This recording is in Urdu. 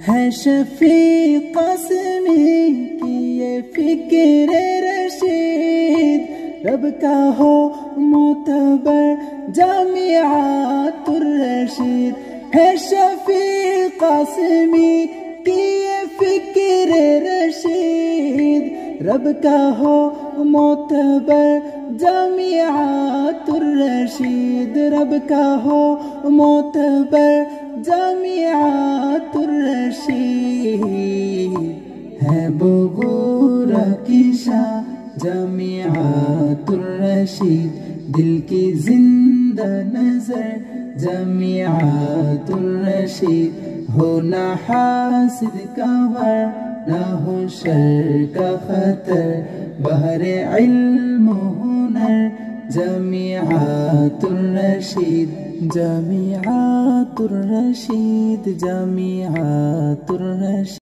ہے شفیع قاسمی کی یہ فکر رشید، رب کا ہو معتبر جامعۃ الرشید۔ ہے شفیع قاسمی کی یہ فکر رشید، رب کا ہو معتبر جامعۃ الرشید، رب کا ہو معتبر جامعۃ الرشید۔ ہے بغورہ کی شاہ جامعۃ الرشید، دل کی زندہ نظر جامعۃ الرشید۔ ہو نہ حاسد کا ور نہ ہو شر کا خطر، بحر علم و ہنر جامعۃ الرشید، جامعۃ الرشید، جامعۃ الرشید۔